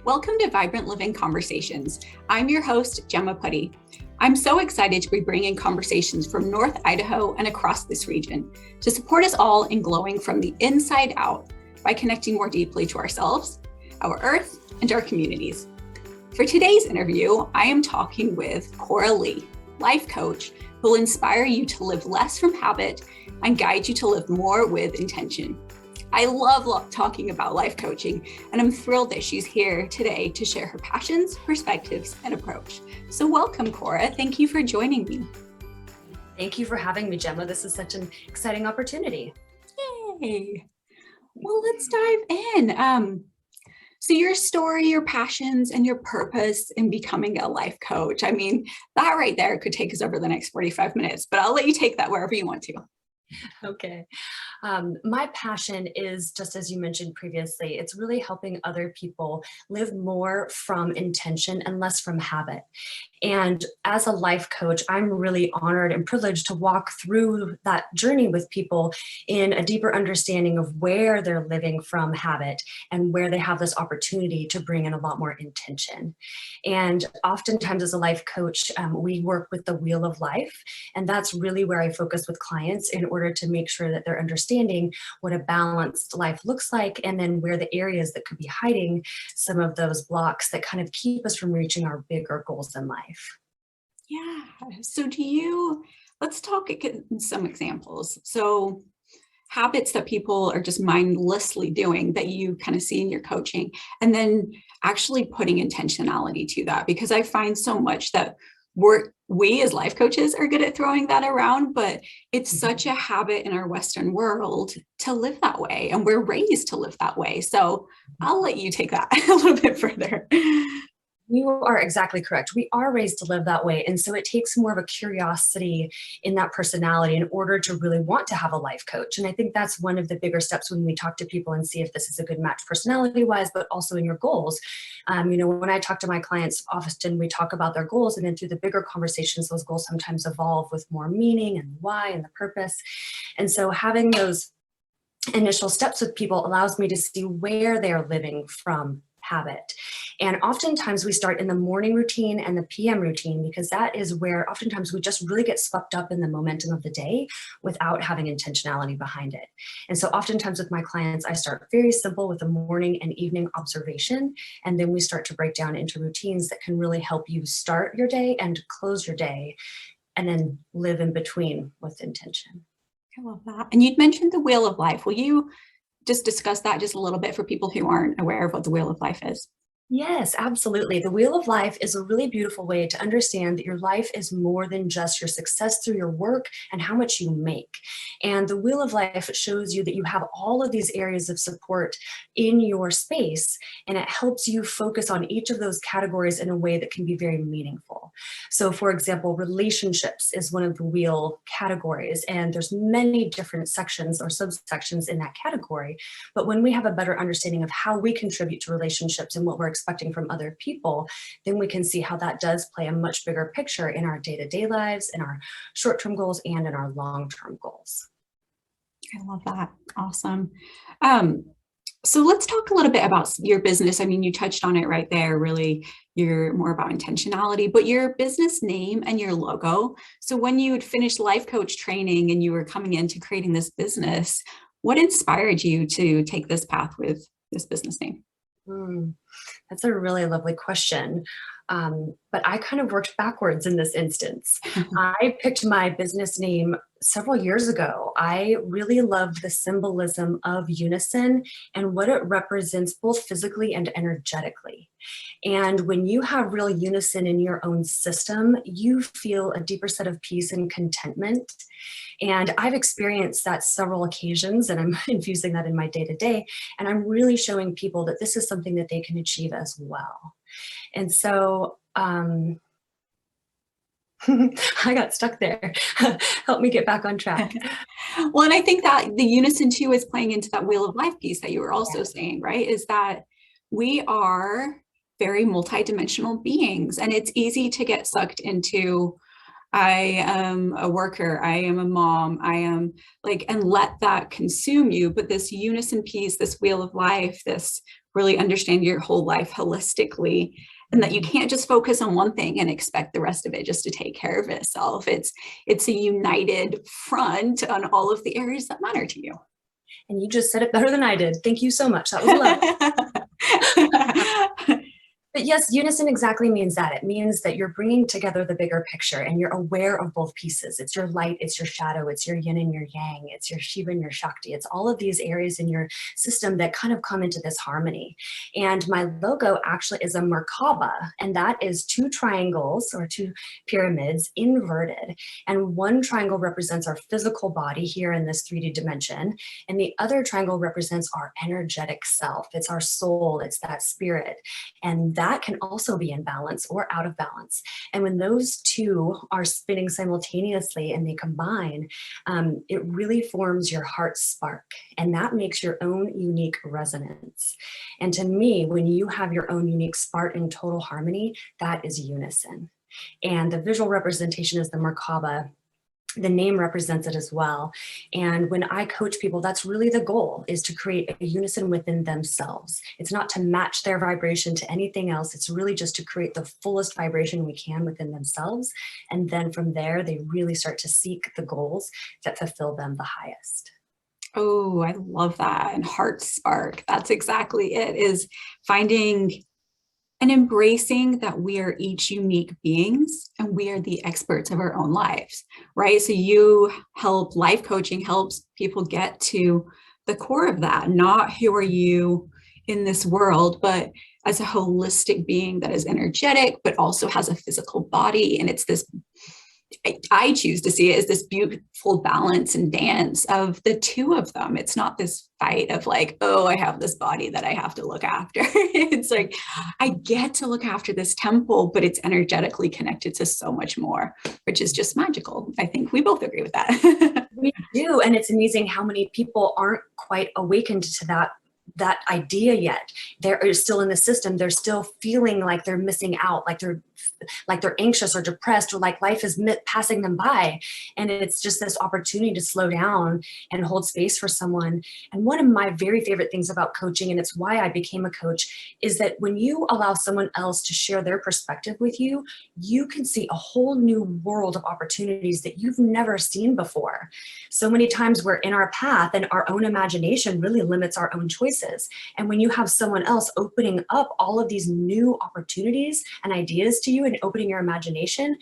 Welcome to Vibrant Living Conversations. I'm your host, Gemma Putty. I'm so excited to be bringing conversations from North Idaho and across this region to support us all in glowing from the inside out by connecting more deeply to ourselves, our earth, and our communities. For today's interview, I am talking with Cora Lee, life coach, who will inspire you to live less from habit and guide you to live more with intention. I love talking about life coaching, and I'm thrilled that she's here today to share her passions, perspectives, and approach. So welcome, Cora. Thank you for joining me. Thank you for having me, Gemma. This is such an exciting opportunity. Yay. Well, let's dive in. So your story, your passions, and your purpose in becoming a life coach. I mean, that right there could take us over the next 45 minutes, but I'll let you take that wherever you want to. Okay. My passion is, just as you mentioned previously, it's really helping other people live more from intention and less from habit. And as a life coach, I'm really honored and privileged to walk through that journey with people in a deeper understanding of where they're living from habit and where they have this opportunity to bring in a lot more intention. And oftentimes as a life coach, we work with the wheel of life. And that's really where I focus with clients in order to make sure that they're understanding what a balanced life looks like, and then where the areas that could be hiding some of those blocks that kind of keep us from reaching our bigger goals in life. Yeah. So let's talk in some examples. So habits that people are just mindlessly doing that you kind of see in your coaching, and then actually putting intentionality to that, because I find so much that we as life coaches are good at throwing that around, but it's such a habit in our Western world to live that way, and we're raised to live that way. So I'll let you take that a little bit further. You are exactly correct. We are raised to live that way. And so it takes more of a curiosity in that personality in order to really want to have a life coach. And I think that's one of the bigger steps when we talk to people and see if this is a good match personality-wise, but also in your goals. When I talk to my clients, often we talk about their goals, and then through the bigger conversations, those goals sometimes evolve with more meaning and why and the purpose. And so having those initial steps with people allows me to see where they're living from habit. And oftentimes we start in the morning routine and the PM routine, because that is where oftentimes we just really get swept up in the momentum of the day without having intentionality behind it. And so oftentimes with my clients, I start very simple with a morning and evening observation. And then we start to break down into routines that can really help you start your day and close your day, and then live in between with intention. I love that. And you'd mentioned the wheel of life. Will you just discuss that just a little bit for people who aren't aware of what the wheel of life is? Yes, absolutely. The wheel of life is a really beautiful way to understand that your life is more than just your success through your work and how much you make. And the wheel of life shows you that you have all of these areas of support in your space, and it helps you focus on each of those categories in a way that can be very meaningful. So for example, relationships is one of the wheel categories, and there's many different sections or subsections in that category. But when we have a better understanding of how we contribute to relationships and what we're expecting from other people, then we can see how that does play a much bigger picture in our day-to-day lives, in our short-term goals, and in our long-term goals. I love that. Awesome. So let's talk a little bit about your business. I mean, you touched on it right there. Really, you're more about intentionality, but your business name and your logo. So when you had finished life coach training and you were coming into creating this business, what inspired you to take this path with this business name? That's a really lovely question. But I kind of worked backwards in this instance. I picked my business name several years ago. I really loved the symbolism of Unison and what it represents both physically and energetically. And when you have real unison in your own system, you feel a deeper set of peace and contentment. And I've experienced that several occasions, and I'm infusing that in my day-to-day, and I'm really showing people that this is something that they can achieve as well. And so I got stuck there. Help me get back on track. Well, and I think that the unison too is playing into that wheel of life piece that you were also saying, right? Is that we are very multidimensional beings, and it's easy to get sucked into I am a worker, I am a mom, I am like, and let that consume you. But this unison piece, this wheel of life, this really understand your whole life holistically, and that you can't just focus on one thing and expect the rest of it just to take care of itself. It's a united front on all of the areas that matter to you. And you just said it better than I did. Thank you so much. That was lovely. But yes, unison exactly means that. It means that you're bringing together the bigger picture and you're aware of both pieces. It's your light, it's your shadow, it's your yin and your yang, it's your Shiva and your Shakti. It's all of these areas in your system that kind of come into this harmony. And my logo actually is a Merkaba, and that is two triangles or two pyramids inverted. And one triangle represents our physical body here in this 3D dimension, and the other triangle represents our energetic self. It's our soul, it's that spirit. And that can also be in balance or out of balance. And when those two are spinning simultaneously and they combine, it really forms your heart spark. And that makes your own unique resonance. And to me, when you have your own unique spark in total harmony, that is unison. And the visual representation is the Merkaba. The name represents it as well. And when I coach people, that's really the goal, is to create a unison within themselves. It's not to match their vibration to anything else. It's really just to create the fullest vibration we can within themselves. And then from there, they really start to seek the goals that fulfill them the highest. Oh, I love that. And heart spark. That's exactly it, is finding and embracing that we are each unique beings and we are the experts of our own lives, right? So you help, life coaching helps people get to the core of that, not who are you in this world, but as a holistic being that is energetic, but also has a physical body. And it's this, I choose to see it as this beautiful balance and dance of the two of them. It's not this fight of like, oh, I have this body that I have to look after. It's like, I get to look after this temple, but it's energetically connected to so much more, which is just magical. I think we both agree with that. We do. And it's amazing how many people aren't quite awakened to that idea yet. They're still in the system. They're still feeling like they're missing out, like they're anxious or depressed, or like life is passing them by. And it's just this opportunity to slow down and hold space for someone. And one of my very favorite things about coaching, and it's why I became a coach, is that when you allow someone else to share their perspective with you, you can see a whole new world of opportunities that you've never seen before. So many times we're in our path and our own imagination really limits our own choices. And when you have someone else opening up all of these new opportunities and ideas to you and opening your imagination,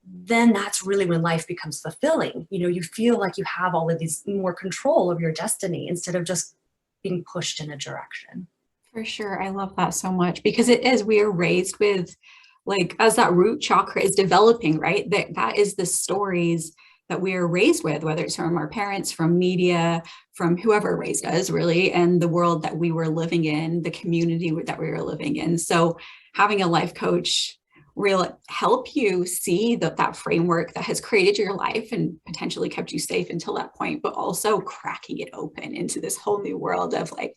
then that's really when life becomes fulfilling. You know, you feel like you have all of these more control of your destiny instead of just being pushed in a direction. For sure. I love that so much, because it is, we are raised with, like, as that root chakra is developing, right? That is the stories that we are raised with, whether it's from our parents, from media, from whoever raised us really, and the world that we were living in, the community that we were living in. So having a life coach will help you see that framework that has created your life and potentially kept you safe until that point, but also cracking it open into this whole new world of like,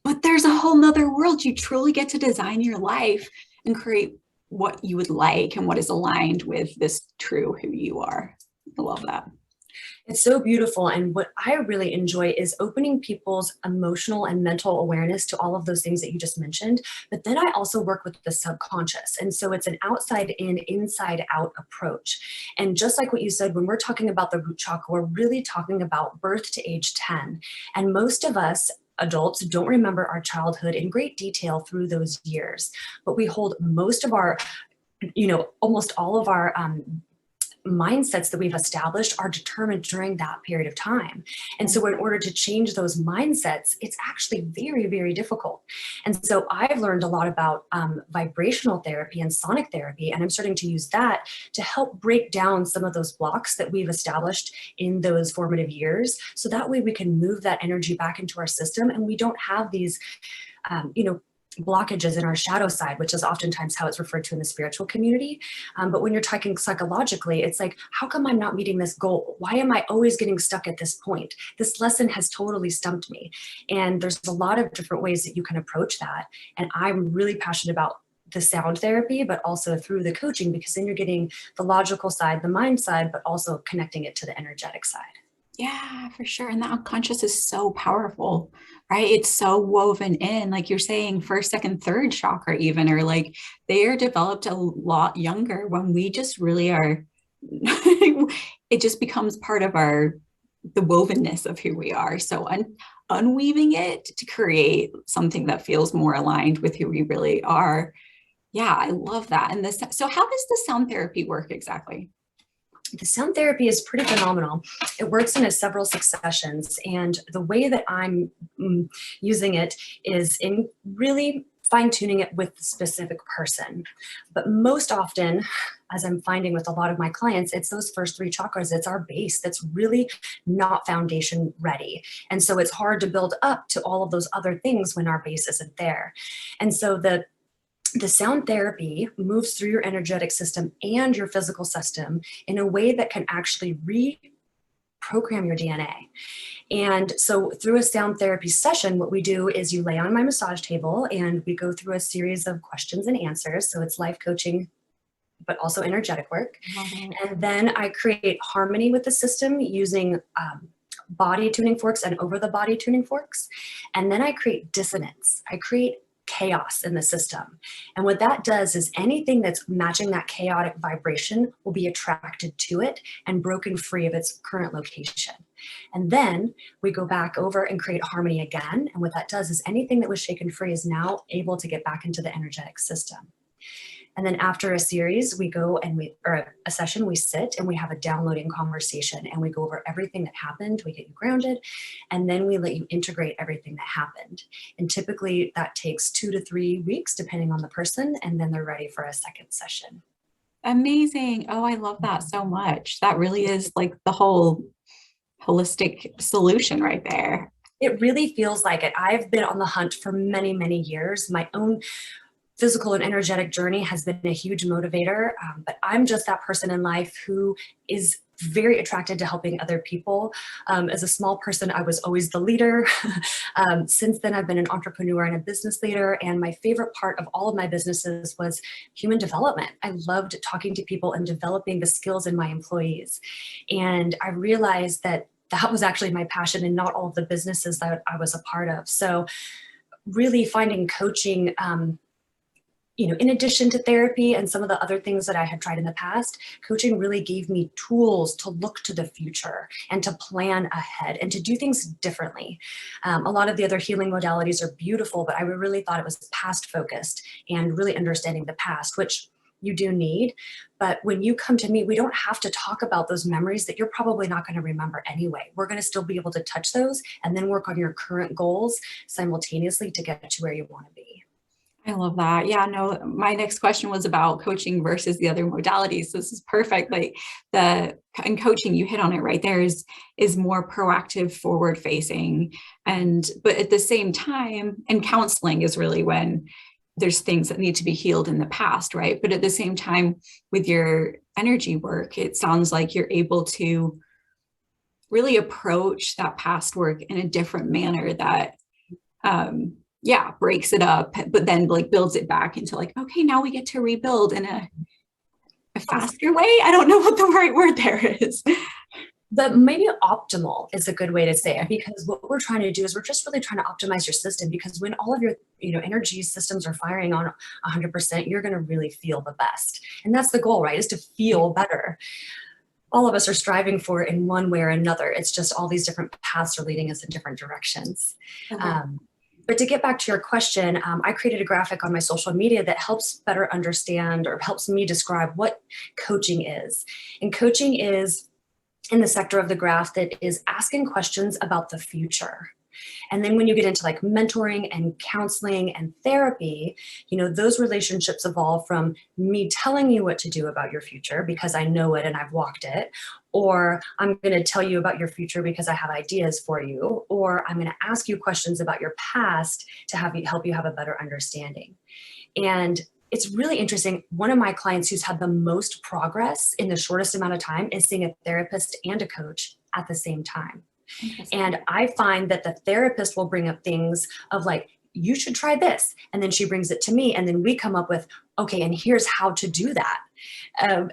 but there's a whole nother world. You truly get to design your life and create what you would like and what is aligned with this true who you are. I love that. It's so beautiful. And what I really enjoy is opening people's emotional and mental awareness to all of those things that you just mentioned. But then I also work with the subconscious. And so it's an outside in, inside out approach. And just like what you said, when we're talking about the root chakra, we're really talking about birth to age 10. And most of us adults don't remember our childhood in great detail through those years. But we hold most of our, almost all of our mindsets that we've established are determined during that period of time. And so in order to change those mindsets, it's actually very, very difficult. And so I've learned a lot about vibrational therapy and sonic therapy, and I'm starting to use that to help break down some of those blocks that we've established in those formative years. So that way we can move that energy back into our system and we don't have these, blockages in our shadow side, which is oftentimes how it's referred to in the spiritual community. But when you're talking psychologically, it's like, how come I'm not meeting this goal? Why am I always getting stuck at this point? This lesson has totally stumped me. And there's a lot of different ways that you can approach that. And I'm really passionate about the sound therapy, but also through the coaching, because then you're getting the logical side, the mind side, but also connecting it to the energetic side. Yeah, for sure. And the unconscious is so powerful, right? It's so woven in, like you're saying, first, second, third chakra, even, or like they are developed a lot younger when we just really are, it just becomes part of the wovenness of who we are. So unweaving it to create something that feels more aligned with who we really are. Yeah, I love that. And this, so how does the sound therapy work exactly? The sound therapy is pretty phenomenal. It works in several successions, and the way that I'm using it is in really fine-tuning it with the specific person. But most often, as I'm finding with a lot of my clients, it's those first three chakras. It's our base that's really not foundation ready. And so it's hard to build up to all of those other things when our base isn't there. And so the sound therapy moves through your energetic system and your physical system in a way that can actually reprogram your DNA. And so through a sound therapy session, what we do is you lay on my massage table and we go through a series of questions and answers. So it's life coaching, but also energetic work. And then I create harmony with the system using body tuning forks and over the body tuning forks. And then I create dissonance. I create chaos in the system. And what that does is anything that's matching that chaotic vibration will be attracted to it and broken free of its current location. And then we go back over and create harmony again. And what that does is anything that was shaken free is now able to get back into the energetic system. And then after a series, we go and or a session, we sit and we have a downloading conversation and we go over everything that happened. We get you grounded and then we let you integrate everything that happened. And typically that takes 2 to 3 weeks, depending on the person. And then they're ready for a second session. Amazing. Oh, I love that so much. That really is like the whole holistic solution right there. It really feels like it. I've been on the hunt for many, many years. My own physical and energetic journey has been a huge motivator, but I'm just that person in life who is very attracted to helping other people. As a small person, I was always the leader. Since then, I've been an entrepreneur and a business leader, and my favorite part of all of my businesses was human development. I loved talking to people and developing the skills in my employees. And I realized that that was actually my passion and not all of the businesses that I was a part of. So really finding coaching, in addition to therapy and some of the other things that I had tried in the past, coaching really gave me tools to look to the future and to plan ahead and to do things differently. A lot of the other healing modalities are beautiful, but I really thought it was past focused and really understanding the past, which you do need. But when you come to me, we don't have to talk about those memories that you're probably not going to remember anyway. We're going to still be able to touch those and then work on your current goals simultaneously to get to where you want to be. I love that. Yeah, no, my next question was about coaching versus the other modalities. This is perfect. Like in coaching, you hit on it right there, is more proactive, forward facing. But at the same time, and counseling is really when there's things that need to be healed in the past, right? But at the same time, with your energy work, it sounds like you're able to really approach that past work in a different manner that, breaks it up, but then like builds it back into like, okay, now we get to rebuild in a faster way. I don't know what the right word there is. But maybe optimal is a good way to say it, because what we're trying to do is we're just really trying to optimize your system, because when all of your energy systems are firing on 100%, you're going to really feel the best. And that's the goal, right? Is to feel better. All of us are striving for it in one way or another. It's just all these different paths are leading us in different directions. But to get back to your question, I created a graphic on my social media that helps better understand or helps me describe what coaching is. And coaching is in the sector of the graph that is asking questions about the future. And then when you get into like mentoring and counseling and therapy, those relationships evolve from me telling you what to do about your future because I know it and I've walked it, or I'm going to tell you about your future because I have ideas for you, or I'm going to ask you questions about your past to help you have a better understanding. And it's really interesting. One of my clients who's had the most progress in the shortest amount of time is seeing a therapist and a coach at the same time. And I find that the therapist will bring up things of like, you should try this. And then she brings it to me, and then we come up with, okay, and here's how to do that.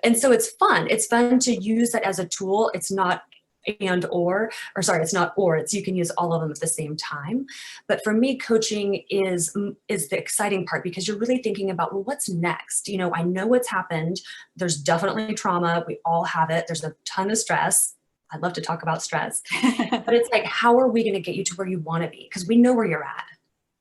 And so it's fun. It's fun to use that as a tool. It's not it's not or, it's, you can use all of them at the same time. But for me, coaching is the exciting part, because you're really thinking about, well, what's next? You know, I know what's happened. There's definitely trauma. We all have it. There's a ton of stress. I'd love to talk about stress, but it's like, how are we going to get you to where you want to be? Because we know where you're at.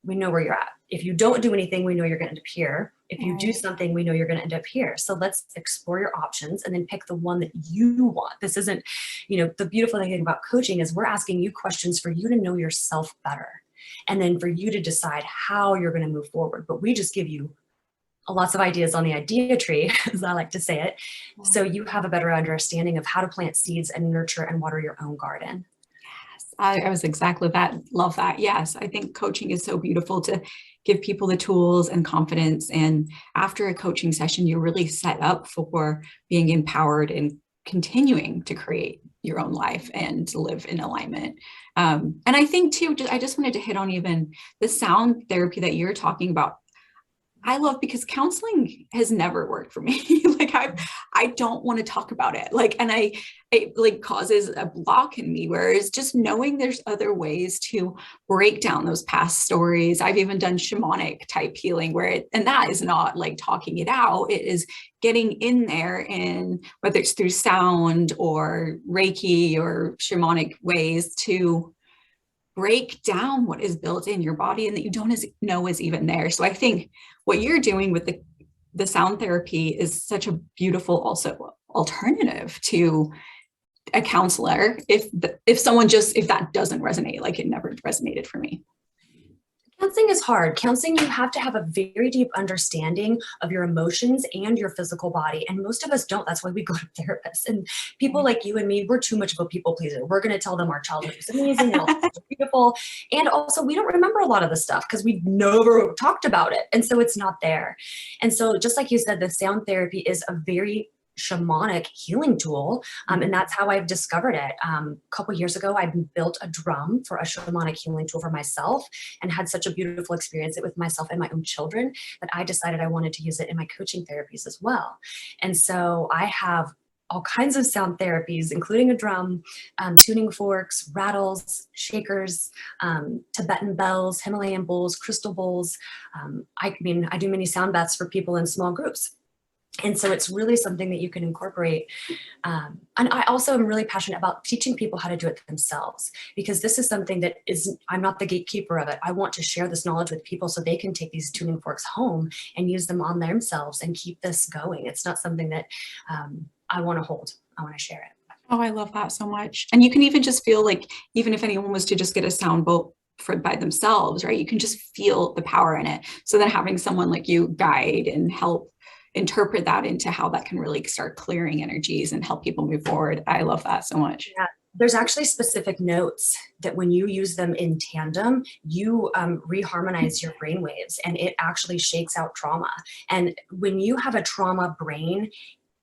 We know where you're at. If you don't do anything, we know you're going to end up here. If you do something, we know you're going to end up here. So let's explore your options and then pick the one that you want. This isn't, you know, the beautiful thing about coaching is we're asking you questions for you to know yourself better, and then for you to decide how you're going to move forward. But we just give you lots of ideas on the idea tree, as I like to say it, so you have a better understanding of how to plant seeds and nurture and water your own garden. I was exactly that. Love that. Yes. I think coaching is so beautiful to give people the tools and confidence. And after a coaching session, you're really set up for being empowered and continuing to create your own life and to live in alignment. And I think too, I just wanted to hit on even the sound therapy that you're talking about. I love, because counseling has never worked for me. Like I don't want to talk about it. Like, and it like causes a block in me, whereas just knowing there's other ways to break down those past stories. I've even done shamanic type healing and that is not like talking it out. It is getting in there, and whether it's through sound or Reiki or shamanic ways to break down what is built in your body and that you don't know is even there. So I think what you're doing with the sound therapy is such a beautiful also alternative to a counselor if that doesn't resonate, like it never resonated for me. Counseling is hard. Counseling, you have to have a very deep understanding of your emotions and your physical body. And most of us don't. That's why we go to therapists. And people like you and me, we're too much of a people pleaser. We're going to tell them our childhood was amazing and all was beautiful. And also, we don't remember a lot of the stuff because we never talked about it. And so it's not there. And so just like you said, the sound therapy is a very shamanic healing tool. And that's how I've discovered it. A couple of years ago, I built a drum for a shamanic healing tool for myself and had such a beautiful experience with myself and my own children that I decided I wanted to use it in my coaching therapies as well. And so I have all kinds of sound therapies, including a drum, tuning forks, rattles, shakers, Tibetan bells, Himalayan bowls, crystal bowls. I do many sound baths for people in small groups. And so it's really something that you can incorporate. And I also am really passionate about teaching people how to do it themselves, because this is something that I'm not the gatekeeper of it. I want to share this knowledge with people so they can take these tuning forks home and use them on themselves and keep this going. It's not something that I want to hold. I want to share it. Oh, I love that so much. And you can even just feel like, even if anyone was to just get a sound bowl by themselves, right? You can just feel the power in it. So then having someone like you guide and help interpret that into how that can really start clearing energies and help people move forward. I love that so much. Yeah. There's actually specific notes that when you use them in tandem, you reharmonize your brain waves, and it actually shakes out trauma. And when you have a trauma brain,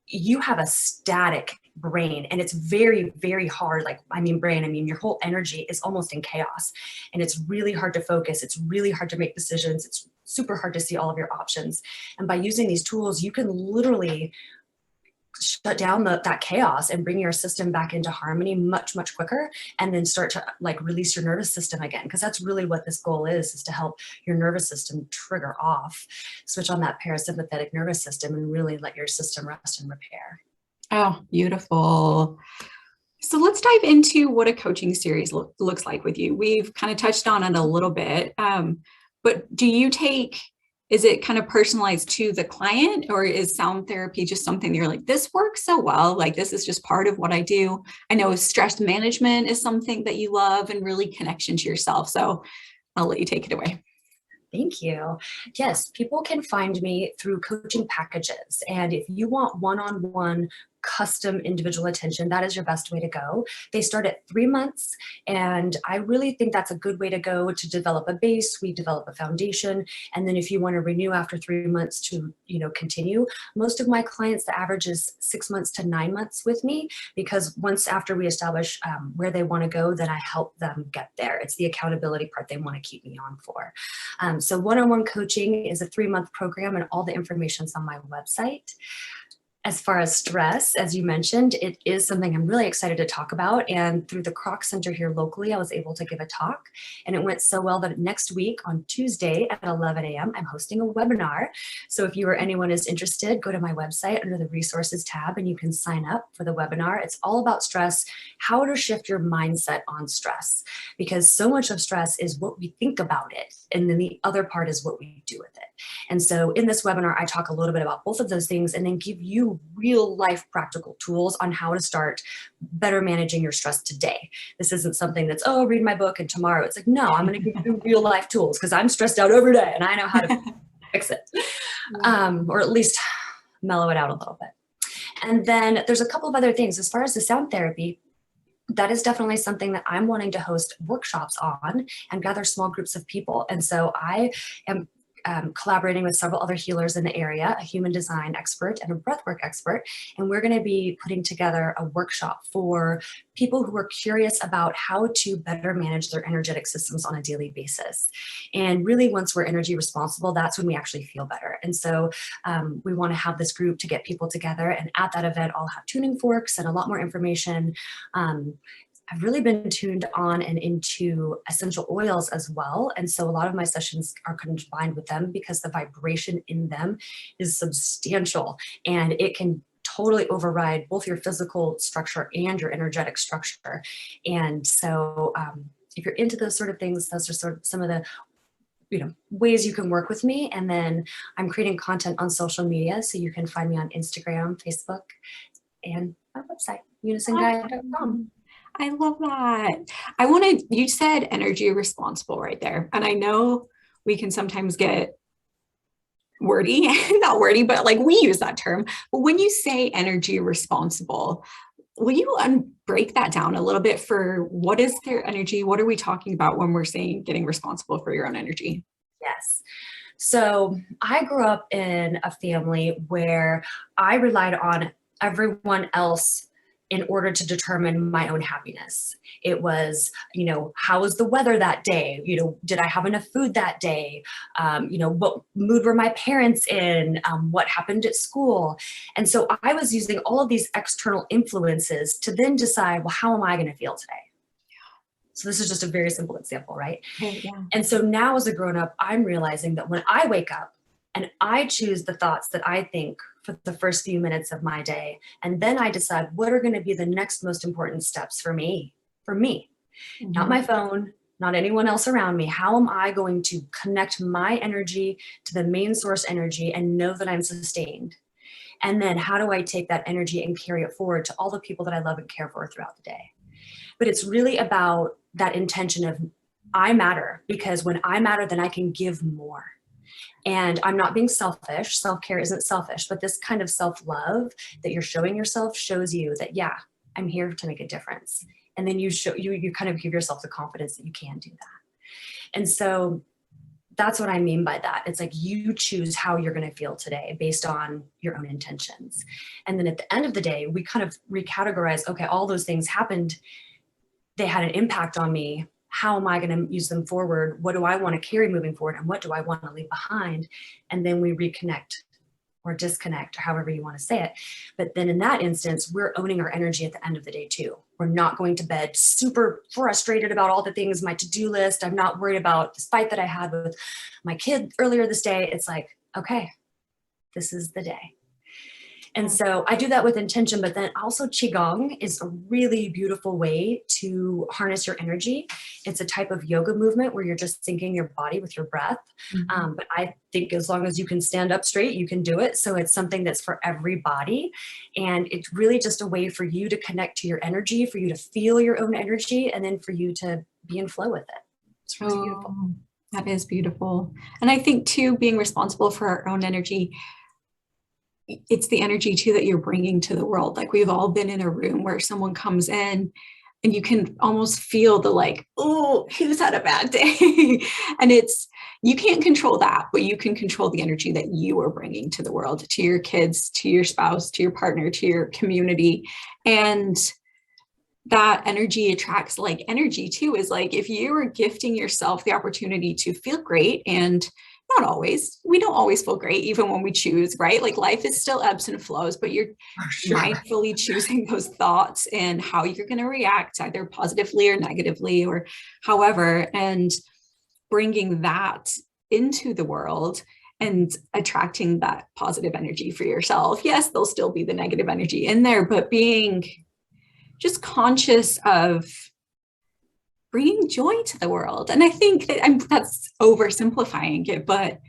you have a static brain, and it's very, very hard. Your whole energy is almost in chaos, and it's really hard to focus. It's really hard to make decisions. It's super hard to see all of your options. And by using these tools, you can literally shut down that chaos and bring your system back into harmony much, much quicker, and then start to release your nervous system again. Because that's really what this goal is to help your nervous system trigger off, switch on that parasympathetic nervous system, and really let your system rest and repair. Oh, beautiful. So let's dive into what a coaching series looks like with you. We've kind of touched on it a little bit, but is it kind of personalized to the client, or is sound therapy just something you're like, this works so well, like this is just part of what I do? I know stress management is something that you love, and really connection to yourself. So I'll let you take it away. Thank you. Yes, people can find me through coaching packages. And if you want one-on-one custom individual attention, that is your best way to go. They start at 3 months. And I really think that's a good way to go to develop a base. We develop a foundation. And then if you want to renew after 3 months to, continue, most of my clients, the average is 6 months to 9 months with me, because once after we establish where they want to go, then I help them get there. It's the accountability part they want to keep me on for. So one-on-one coaching is a 3-month program, and all the information's on my website. As far as stress, as you mentioned, it is something I'm really excited to talk about. And through the Croc Center here locally, I was able to give a talk. And it went so well that next week on Tuesday at 11 a.m., I'm hosting a webinar. So if you or anyone is interested, go to my website under the resources tab and you can sign up for the webinar. It's all about stress, how to shift your mindset on stress, because so much of stress is what we think about it. And then the other part is what we do with it. And so in this webinar, I talk a little bit about both of those things and then give you real life practical tools on how to start better managing your stress today. This isn't something that's, oh, read my book and tomorrow. It's like, no, I'm going to give you real life tools because I'm stressed out every day and I know how to fix it, or at least mellow it out a little bit. And then there's a couple of other things. As far as the sound therapy, that is definitely something that I'm wanting to host workshops on and gather small groups of people. And so I am collaborating with several other healers in the area, a human design expert and a breathwork expert. And we're going to be putting together a workshop for people who are curious about how to better manage their energetic systems on a daily basis. And really, once we're energy responsible, that's when we actually feel better. And so we want to have this group to get people together. And at that event, I'll have tuning forks and a lot more information. I've really been tuned on and into essential oils as well. And so a lot of my sessions are combined with them because the vibration in them is substantial and it can totally override both your physical structure and your energetic structure. And so if you're into those sort of things, those are sort of some of the ways you can work with me. And then I'm creating content on social media. So you can find me on Instagram, Facebook, and my website, unisonguide.com. I love that. You said energy responsible right there. And I know we can sometimes get wordy, not wordy, but like we use that term. But when you say energy responsible, will you break that down a little bit for what is their energy? What are we talking about when we're saying getting responsible for your own energy? Yes. So I grew up in a family where I relied on everyone else in order to determine my own happiness. It was, how was the weather that day? Did I have enough food that day? What mood were my parents in? What happened at school? And so I was using all of these external influences to then decide, well, how am I going to feel today? So this is just a very simple example, right? Yeah. And so now as a grown-up, I'm realizing that when I wake up and I choose the thoughts that I think for the first few minutes of my day, and then I decide what are going to be the next most important steps for me, mm-hmm. Not my phone, not anyone else around me. How am I going to connect my energy to the main source energy and know that I'm sustained? And then how do I take that energy and carry it forward to all the people that I love and care for throughout the day? But it's really about that intention of I matter, because when I matter, then I can give more. And I'm not being selfish. Self-care isn't selfish, but this kind of self-love that you're showing yourself shows you that, yeah, I'm here to make a difference. And then you kind of give yourself the confidence that you can do that. And so that's what I mean by that. It's like you choose how you're going to feel today based on your own intentions. And then at the end of the day, we kind of recategorize, okay, all those things happened. They had an impact on me. How am I going to use them forward? What do I want to carry moving forward? And what do I want to leave behind? And then we reconnect or disconnect, or however you want to say it. But then in that instance, we're owning our energy at the end of the day too. We're not going to bed super frustrated about all the things, my to-do list. I'm not worried about this fight that I had with my kid earlier this day. It's like, okay, this is the day. And so I do that with intention, but then also Qigong is a really beautiful way to harness your energy. It's a type of yoga movement where you're just syncing your body with your breath. Mm-hmm. But I think as long as you can stand up straight, you can do it. So it's something that's for everybody. And it's really just a way for you to connect to your energy, for you to feel your own energy, and then for you to be in flow with it. It's really beautiful. That is beautiful. And I think too, being responsible for our own energy, it's the energy too that you're bringing to the world. Like we've all been in a room where someone comes in and you can almost feel the like, oh, who's had a bad day? And you can't control that, but you can control the energy that you are bringing to the world, to your kids, to your spouse, to your partner, to your community. And that energy attracts like energy too, is like if you are gifting yourself the opportunity to feel great, and not always, we don't always feel great even when we choose, right? Like life is still ebbs and flows, but you're mindfully choosing those thoughts and how you're going to react, either positively or negatively or however, and bringing that into the world and attracting that positive energy for yourself. Yes, there'll still be the negative energy in there, but being just conscious of bringing joy to the world. And I think that that's oversimplifying it, but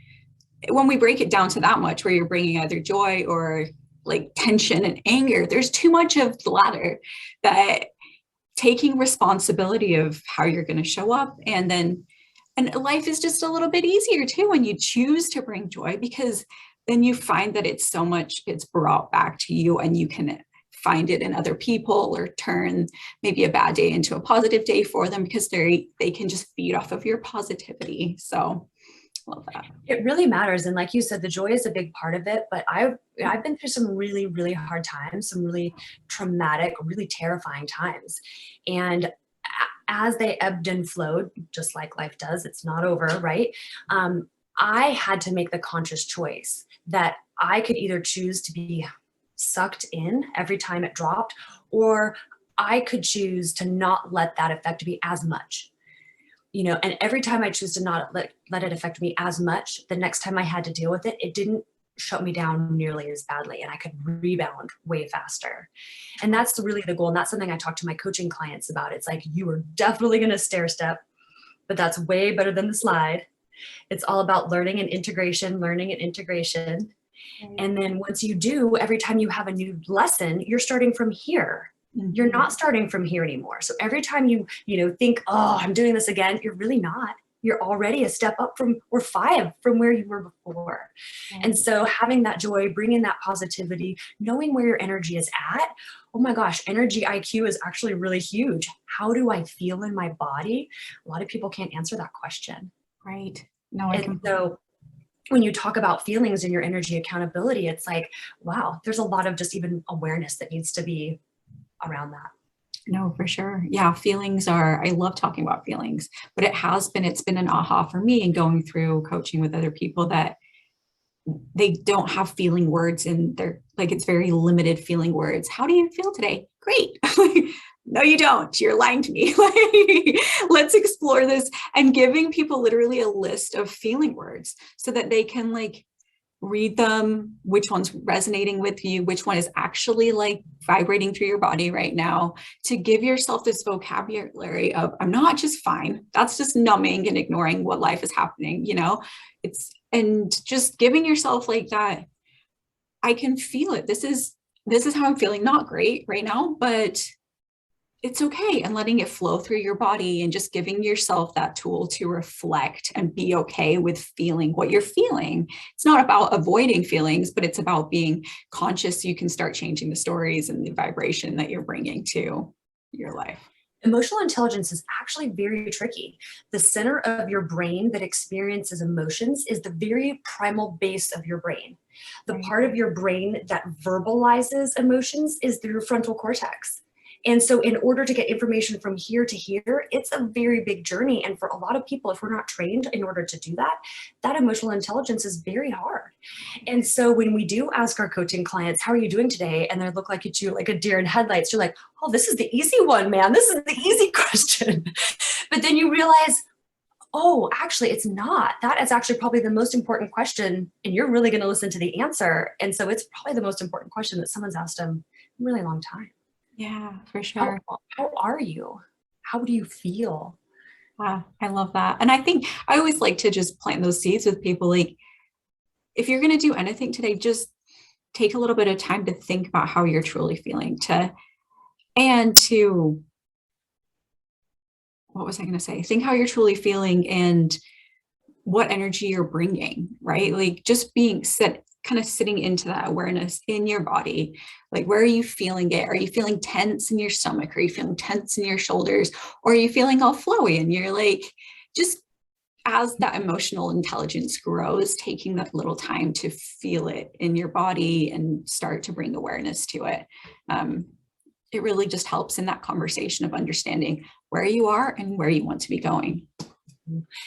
when we break it down to that much, where you're bringing either joy or like tension and anger, there's too much of the latter. That taking responsibility of how you're going to show up, and life is just a little bit easier too when you choose to bring joy, because then you find that it's brought back to you, and you can find it in other people or turn maybe a bad day into a positive day for them, because they can just feed off of your positivity. So love that. It really matters. And like you said, the joy is a big part of it, but I've been through some really, really hard times, some really traumatic, really terrifying times. And as they ebbed and flowed, just like life does, it's not over, right? I had to make the conscious choice that I could either choose to be sucked in every time it dropped, or I could choose to not let that affect me as much. And every time I choose to not let it affect me as much, the next time I had to deal with it, it didn't shut me down nearly as badly, and I could rebound way faster. And that's really the goal. And that's something I talk to my coaching clients about. It's like, you are definitely going to stair step, but that's way better than the slide. It's all about learning and integration. And then once you do, every time you have a new lesson, you're starting from here. Mm-hmm. You're not starting from here anymore. So every time you think, oh, I'm doing this again, you're really not. You're already a step up or 5 from where you were before. Mm-hmm. And so having that joy, bringing that positivity, knowing where your energy is at. Oh my gosh, energy IQ is actually really huge. How do I feel in my body? A lot of people can't answer that question. Right. No, and so when you talk about feelings and your energy accountability, it's like, wow, there's a lot of just even awareness that needs to be around that. No, for sure. Yeah. I love talking about feelings, but it's been an aha for me in going through coaching with other people, that they don't have feeling words in their, like, it's very limited feeling words. How do you feel today? Great. No, you don't. You're lying to me. Let's explore this, and giving people literally a list of feeling words so that they can like read them, which one's resonating with you, which one is actually like vibrating through your body right now, to give yourself this vocabulary of, I'm not just fine. That's just numbing and ignoring what life is happening, and just giving yourself like that. I can feel it. This is how I'm feeling. Not great right now, but it's okay, and letting it flow through your body, and just giving yourself that tool to reflect and be okay with feeling what you're feeling. It's not about avoiding feelings, but it's about being conscious so you can start changing the stories and the vibration that you're bringing to your life. Emotional intelligence is actually very tricky. The center of your brain that experiences emotions is the very primal base of your brain. The part of your brain that verbalizes emotions is through your frontal cortex. And so in order to get information from here to here, it's a very big journey. And for a lot of people, if we're not trained in order to do that, that emotional intelligence is very hard. And so when we do ask our coaching clients, how are you doing today? And they look like at you like a deer in headlights, you're like, oh, this is the easy one, man. This is the easy question. But then you realize, oh, actually, it's not. That is actually probably the most important question. And you're really going to listen to the answer. And so it's probably the most important question that someone's asked them in a really long time. Yeah, for sure. How are you? How do you feel? Wow, I love that. And I think I always like to just plant those seeds with people. Like, if you're going to do anything today, just take a little bit of time to think about how you're truly feeling, what was I going to say? Think how you're truly feeling and what energy you're bringing, right? Like, just being set, kind of sitting into that awareness in your body. Like, where are you feeling it? Are you feeling tense in your stomach? Are you feeling tense in your shoulders? Or are you feeling all flowy? And you're like, just as that emotional intelligence grows, taking that little time to feel it in your body and start to bring awareness to it. It really just helps in that conversation of understanding where you are and where you want to be going.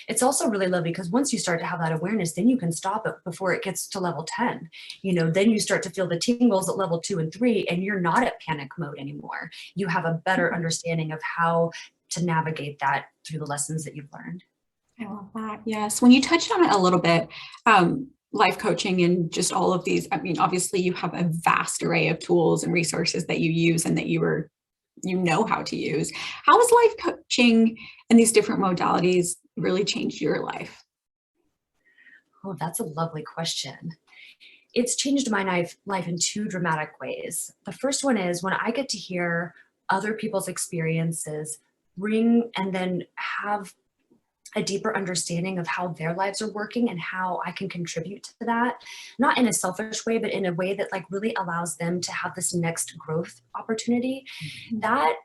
It's also really lovely because once you start to have that awareness, then you can stop it before it gets to level 10. Then you start to feel the tingles at level 2 and 3, and you're not at panic mode anymore. You have a better understanding of how to navigate that through the lessons that you've learned. I love that. Yes. When you touched on it a little bit, life coaching and just all of these, I mean, obviously you have a vast array of tools and resources that you use and that you know how to use. How has life coaching and these different modalities really changed your life? Oh, that's a lovely question. It's changed my life in 2 dramatic ways. The first one is when I get to hear other people's experiences, bring and then have a deeper understanding of how their lives are working and how I can contribute to that, not in a selfish way, but in a way that like really allows them to have this next growth opportunity. Mm-hmm. That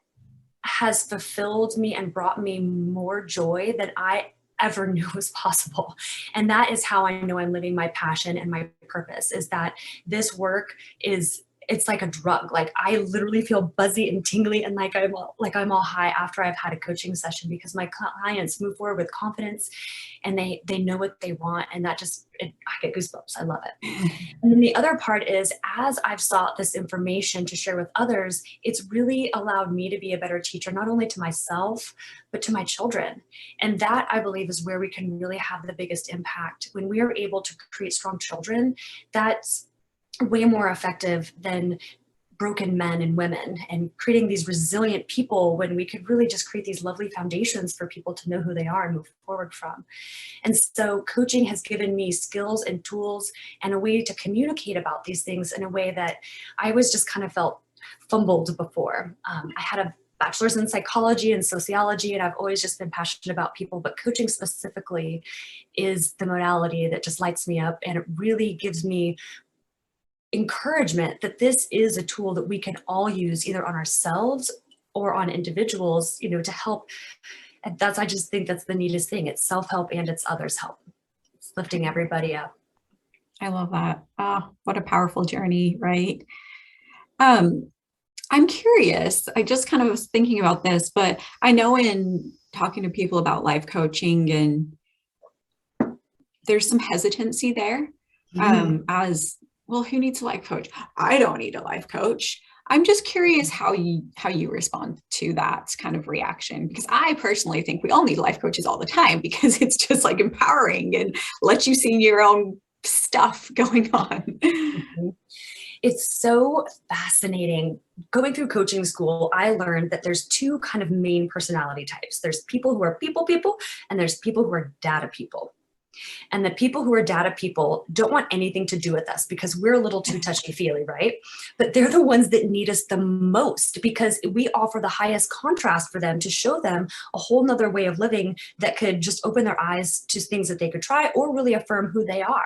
has fulfilled me and brought me more joy than I ever knew was possible. And that is how I know I'm living my passion and my purpose, is that this work it's like a drug. Like I literally feel buzzy and tingly and like I'm all high after I've had a coaching session, because my clients move forward with confidence and they know what they want. And that I get goosebumps. I love it. And then the other part is, as I've sought this information to share with others, it's really allowed me to be a better teacher, not only to myself, but to my children. And that, I believe, is where we can really have the biggest impact. When we are able to create strong children, that's way more effective than broken men and women, and creating these resilient people when we could really just create these lovely foundations for people to know who they are and move forward from. And so coaching has given me skills and tools and a way to communicate about these things in a way that I always just kind of felt fumbled before. I had a bachelor's in psychology and sociology, and I've always just been passionate about people, but coaching specifically is the modality that just lights me up, and it really gives me encouragement that this is a tool that we can all use either on ourselves or on individuals, to help. And I just think that's the neatest thing. It's self-help and it's others' help. It's lifting everybody up. I love that. Oh, what a powerful journey, right? I'm curious. I just kind of was thinking about this, but I know in talking to people about life coaching, and there's some hesitancy there, as well, who needs a life coach? I don't need a life coach. I'm just curious how you respond to that kind of reaction, because I personally think we all need life coaches all the time, because it's just like empowering and lets you see your own stuff going on. Mm-hmm. It's so fascinating. Going through coaching school, I learned that there's 2 kind of main personality types. There's people who are people, and there's people who are data people. And the people who are data people don't want anything to do with us because we're a little too touchy-feely, right? But they're the ones that need us the most, because we offer the highest contrast for them to show them a whole nother way of living that could just open their eyes to things that they could try or really affirm who they are.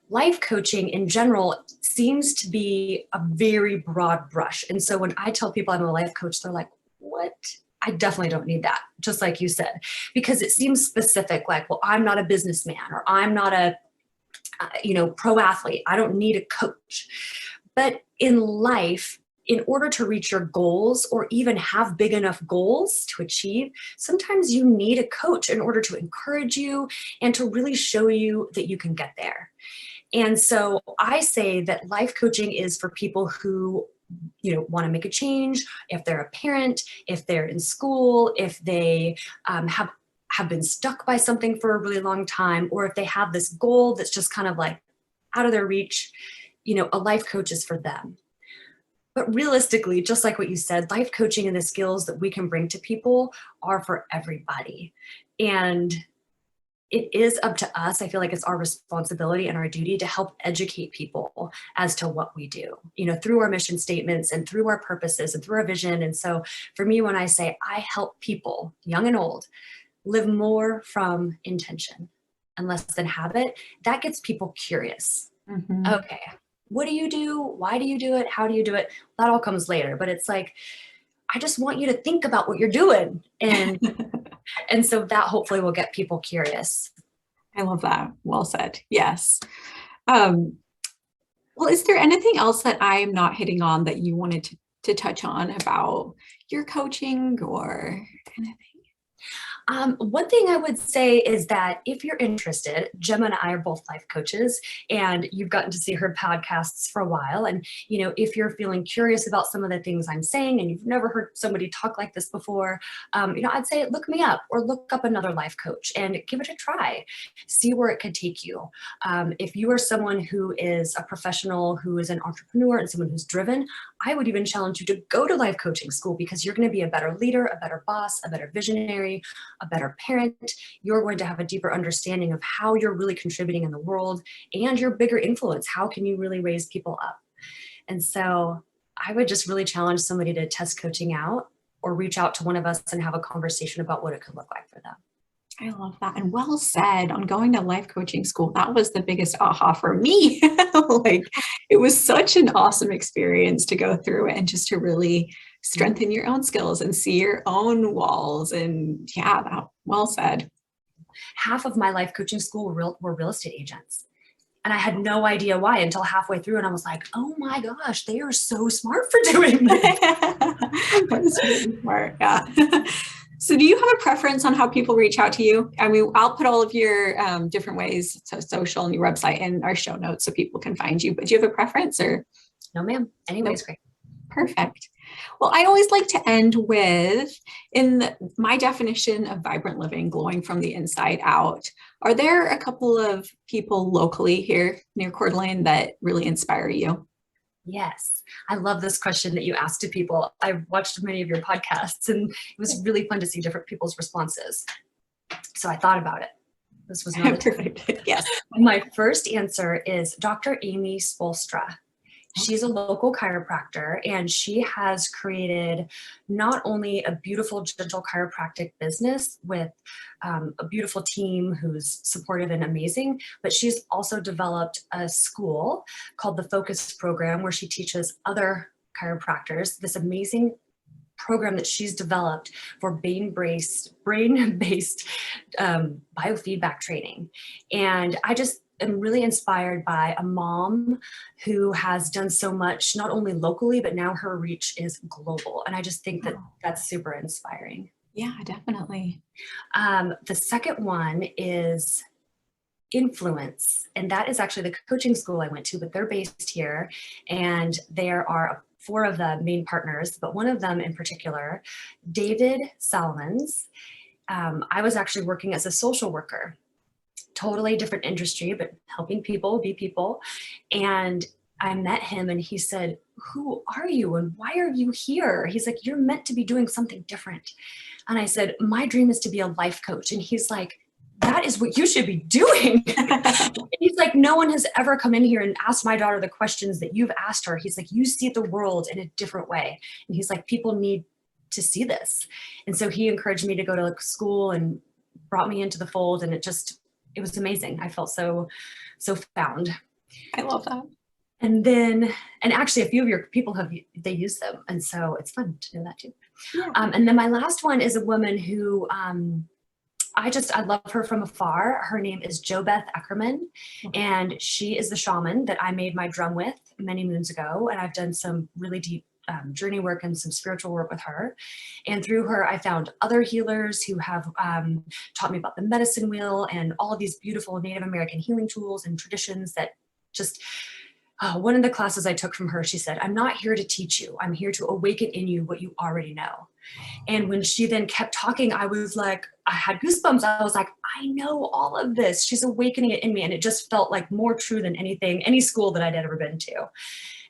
Life coaching in general seems to be a very broad brush. And so when I tell people I'm a life coach, they're like, what? I definitely don't need that, just like you said, because it seems specific, like, well, I'm not a businessman, or I'm not a, pro athlete. I don't need a coach. But in life, in order to reach your goals or even have big enough goals to achieve, sometimes you need a coach in order to encourage you and to really show you that you can get there. And so I say that life coaching is for people who want to make a change, if they're a parent, if they're in school, if they have been stuck by something for a really long time, or if they have this goal that's just kind of like out of their reach, a life coach is for them. But realistically, just like what you said, life coaching and the skills that we can bring to people are for everybody. And it is up to us. I feel like it's our responsibility and our duty to help educate people as to what we do, through our mission statements and through our purposes and through our vision. And so for me, when I say I help people, young and old, live more from intention, and less than habit, that gets people curious. Mm-hmm. Okay, what do you do? Why do you do it? How do you do it? That all comes later, but it's like, I just want you to think about what you're doing. And so that hopefully will get people curious. I love that. Well said. Yes. Well, is there anything else that I am not hitting on that you wanted to touch on about your coaching or anything? One thing I would say is that if you're interested, Gemma and I are both life coaches, and you've gotten to see her podcasts for a while. And, if you're feeling curious about some of the things I'm saying and you've never heard somebody talk like this before, I'd say look me up or look up another life coach and give it a try. See where it could take you. If you are someone who is a professional, who is an entrepreneur and someone who's driven, I would even challenge you to go to life coaching school, because you're going to be a better leader, a better boss, a better visionary, a better parent. You're going to have a deeper understanding of how you're really contributing in the world and your bigger influence. How can you really raise people up? And so I would just really challenge somebody to test coaching out or reach out to one of us and have a conversation about what it could look like for them. I love that. And well said on going to life coaching school. That was the biggest aha for me. It was such an awesome experience to go through and just to really strengthen your own skills and see your own walls. And well said. Half of my life coaching school were real estate agents. And I had no idea why until halfway through. And I was like, oh my gosh, they are so smart for doing this. That is really smart. Yeah. So do you have a preference on how people reach out to you? I mean, I'll put all of your different ways, social and your website in our show notes so people can find you. But do you have a preference or? No, ma'am. Anyways, great. Perfect. Well, I always like to end with, my definition of vibrant living, glowing from the inside out. Are there a couple of people locally here near Coeur d'Alene that really inspire you? Yes. I love this question that you asked to people. I've watched many of your podcasts, and it was really fun to see different people's responses. So I thought about it. This was not perfect. Yes. My first answer is Dr. Amy Spoelstra. She's a local chiropractor, and she has created not only a beautiful, gentle chiropractic business with a beautiful team who's supportive and amazing, but she's also developed a school called the Focus Program, where she teaches other chiropractors this amazing program that she's developed for brain-based biofeedback training. And I'm really inspired by a mom who has done so much, not only locally, but now her reach is global. And I just think that that's super inspiring. Yeah, definitely. The second one is Influence. And that is actually the coaching school I went to, but they're based here. And there are 4 of the main partners, but one of them in particular, David Salmons. I was actually working as a social worker. Totally different industry, but helping people be people. And I met him and he said, who are you and why are you here? He's like, you're meant to be doing something different. And I said, my dream is to be a life coach. And he's like, that is what you should be doing. He's like, no one has ever come in here and asked my daughter the questions that you've asked her. He's like, you see the world in a different way. And he's like, people need to see this. And so he encouraged me to go to school and brought me into the fold. And it was amazing. I felt so found. I love that. And actually a few of your people they use them. And so it's fun to know that too. Yeah. And then my last one is a woman who, I love her from afar. Her name is JoBeth Eckerman, and she is the shaman that I made my drum with many moons ago. And I've done some really deep journey work and some spiritual work with her. And through her, I found other healers who have taught me about the medicine wheel and all of these beautiful Native American healing tools and traditions that just, one of the classes I took from her, she said, I'm not here to teach you. I'm here to awaken in you what you already know. And when she then kept talking, I was like, I had goosebumps. I was like, I know all of this. She's awakening it in me. And it just felt like more true than any school that I'd ever been to.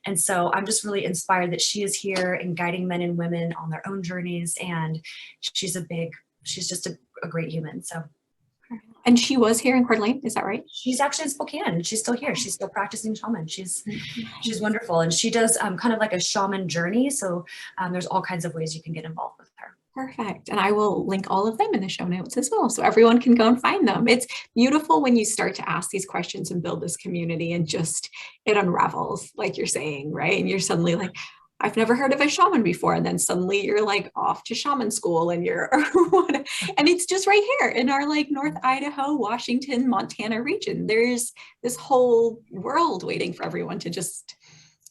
And so I'm just really inspired that she is here and guiding men and women on their own journeys. And she's just a great human. So. And she was here in Coeur d'Alene, is that right? She's actually in Spokane. She's still here. She's still practicing shaman. She's wonderful. And she does kind of like a shaman journey. So there's all kinds of ways you can get involved with her. Perfect. And I will link all of them in the show notes as well, so everyone can go and find them. It's beautiful when you start to ask these questions and build this community and just it unravels, like you're saying, right? And you're suddenly like, I've never heard of a shaman before. And then suddenly you're like off to shaman school and and it's just right here in our like North Idaho, Washington, Montana region. There's this whole world waiting for everyone to just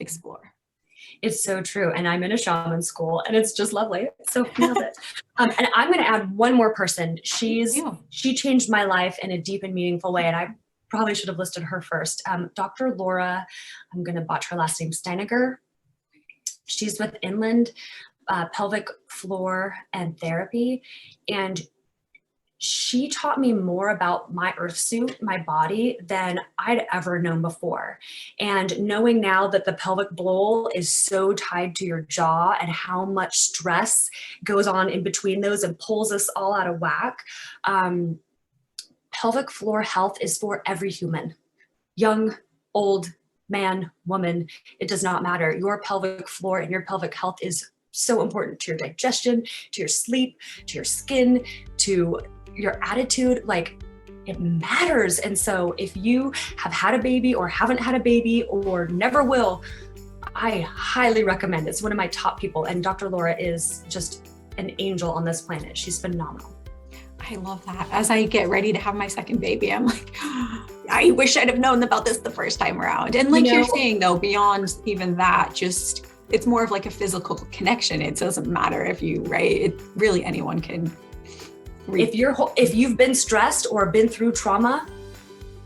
explore. It's so true. And I'm in a shaman school and it's just lovely. So nailed it. And I'm going to add one more person. She changed my life in a deep and meaningful way. And I probably should have listed her first. Dr. Laura, I'm going to botch her last name, Steininger. She's with Inland Pelvic Floor and Therapy. And she taught me more about my earth suit, my body, than I'd ever known before. And knowing now that the pelvic bowl is so tied to your jaw and how much stress goes on in between those and pulls us all out of whack, pelvic floor health is for every human, young, old, man, woman, it does not matter. Your pelvic floor and your pelvic health is so important to your digestion, to your sleep, to your skin, to your attitude. Like, it matters. And so if you have had a baby or haven't had a baby or never will, I highly recommend it. It's one of my top people. And Dr. Laura is just an angel on this planet. She's phenomenal. I love that. As I get ready to have my second baby, I'm like, I wish I'd have known about this the first time around. And like you're saying though, beyond even that, just, it's more of like a physical connection. It doesn't matter if you, right? It really, anyone can. If you've been stressed or been through trauma,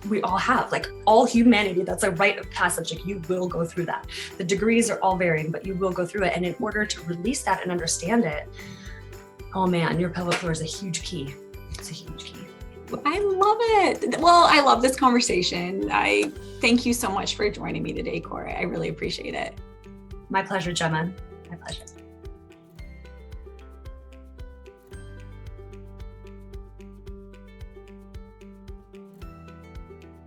we all have, like all humanity, that's a rite of passage. Like, you will go through that. The degrees are all varying, but you will go through it. And in order to release that and understand it, oh man, your pelvic floor is a huge key. It's a huge key. I love it. Well, I love this conversation. I thank you so much for joining me today, Cora. I really appreciate it. My pleasure, Gemma. My pleasure.